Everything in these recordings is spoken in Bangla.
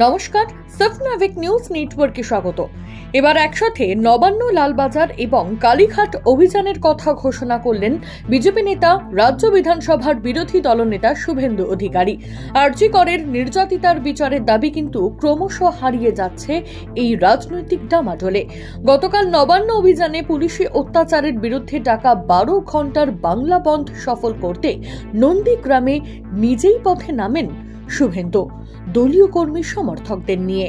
নমস্কার, সাফনাভিক নিউজ নেটওয়ার্কে স্বাগত। এবার একসাথে নবান্ন, লালবাজার এবং কালীঘাট অভিযানের কথা ঘোষণা করলেন বিজেপি নেতা, রাজ্য বিধানসভার বিরোধী দলনেতা শুভেন্দু অধিকারী। আরজি করের নির্যাতিতার বিচারের দাবি কিন্তু ক্রমশ হারিয়ে যাচ্ছে এই রাজনৈতিক ডামাডোলে। গতকাল নবান্ন অভিযানে পুলিশি অত্যাচারের বিরুদ্ধে ডাকা 12 ঘন্টার বাংলা বন্ধ সফল করতে নন্দীগ্রামে নিজেই পথে নামেন শুভেন্দু দলীয় কর্মী সমর্থকদের নিয়ে।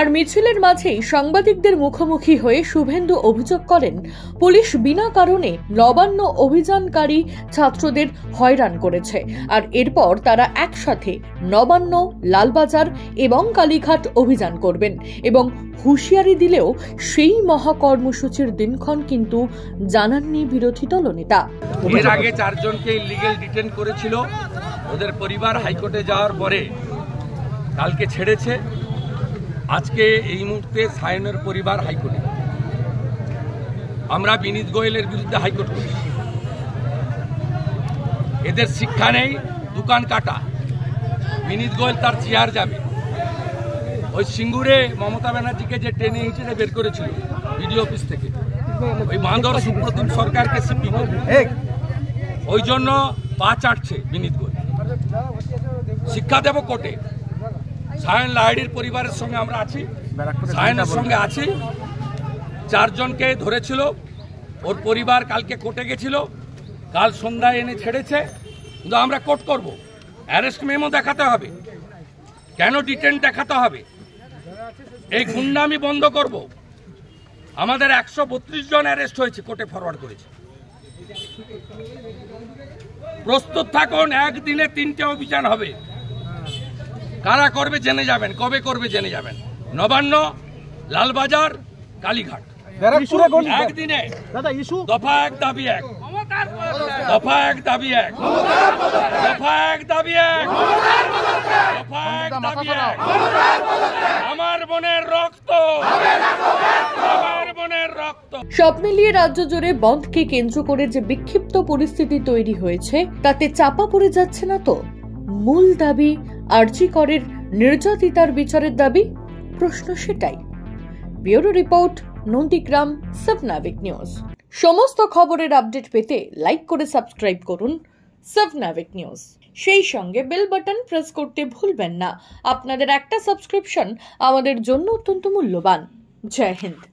আর মিছিলের মাঝেই সাংবাদিকদের মুখোমুখি হয়ে শুভেন্দু অভিযোগ করেন, পুলিশ বিনা কারণে নবান্ন অভিযানকারী ছাত্রদের হয়রান করেছে। আর এরপর তারা একসাথে নবান্ন, লালবাজার এবং কালীঘাট অভিযান করবেন এবং হুঁশিয়ারি দিলেও সেই মহাকর্মসূচির দিনক্ষণ কিন্তু জানাননি বিরোধী দলনেতা। এর আগে 4 জনকে ইলিগ্যাল ডিটেন করেছিল, ওদের পরিবার হাইকোর্টে যাওয়ার পরে কালকে ছেড়েছে। আজকে এই মুহূর্তে সায়নের পরিবার হাইকোর্টে। আমরা বিনীত গোয়েলের বিরুদ্ধে হাইকোর্ট করি। এদের শিক্ষা নেই, দোকান কাটা। বিনীত গোয়েল তার চেয়ার যাবে। ওই সিঙ্গুরে মমতা ব্যানার্জিকে যে টেনে হিঁচড়ে বের করেছিল বিডিও অফিস থেকে, ওই বাঁদর সুপ্রতিম সরকারকে সিপি করবে, ওই জন্য পা চাটছে বিনীত গোয়েল। শিক্ষা দেব কোর্টে। সায়ন লাহিড়ির পরিবারের সঙ্গে আমরা আছি, সায়নের সঙ্গে আছি। 4 জনকে ধরেছিল, ওর পরিবার কালকে কোর্টে গেছিল, কাল সন্ধ্যায় এনে ছেড়েছে। কিন্তু আমরা কোর্ট করব, অ্যারেস্ট মেমো দেখাতে হবে, কেন ডিটেন দেখাতে হবে, এই গুন্ডামি বন্ধ করব। আমাদের 132 জন অ্যারেস্ট হয়েছে, কোর্টে ফরওয়ার্ড করেছে। প্রস্তুত থাকুন, একদিনে 3টে অভিযান হবে। কারা করবে জেনে যাবেন, কবে করবে জেনে যাবেন। নবান্ন, লালবাজার, কালীঘাট একদিনে। দফা 1 দাবি 1, দফা 1 দাবি 1, দফা 1 দাবি 1, দফা 1 দাবি 1। আমার বোনের রক্ত, আমার বোনের রক্ত। সব মিলিয়ে রাজ্য জুড়ে বন্ধকে কেন্দ্র করে যে বিক্ষিপ্ত পরিস্থিতি তৈরি হয়েছে, তাতে চাপা পড়ে যাচ্ছে না তো মূল দাবি, আরজি করের নির্যাতিতার বিচারের দাবি? প্রশ্ন সেটাই। ব্যুরো রিপোর্ট, নন্দীগ্রাম, সাফনাভিক নিউজ। সমস্ত খবরের আপডেট পেতে লাইক করে সাবস্ক্রাইব করুন সাফনাভিক নিউজ। সেই সঙ্গে বেল বাটন প্রেস করতে ভুলবেন না। আপনাদের একটা সাবস্ক্রিপশন আমাদের জন্য অত্যন্ত মূল্যবান। জয় হিন্দ।